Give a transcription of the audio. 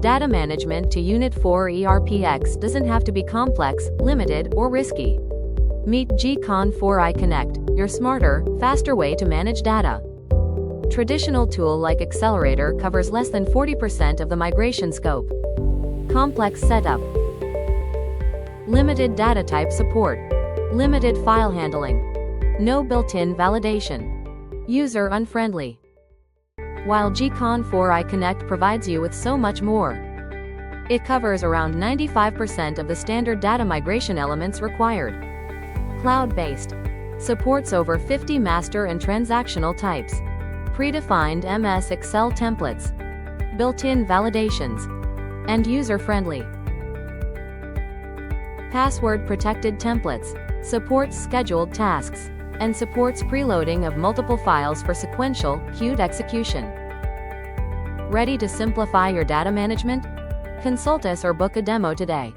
Data management to Unit4 ERPx doesn't have to be complex, limited, or risky. Meet GCON4 iConnect, your smarter, faster way to manage data. Traditional tool like Accelerator covers less than 40% of the migration scope. Complex setup. Limited data type support. Limited file handling. No built-in validation. User unfriendly. While GCON4 iConnect provides you with so much more. It covers around 95% of the standard data migration elements required. Cloud-based. Supports over 50 master and transactional types. Predefined MS Excel templates. Built-in validations. And user-friendly. Password-protected templates. Supports scheduled tasks. And supports preloading of multiple files for sequential, queued execution. Ready to simplify your data management? Consult us or book a demo today.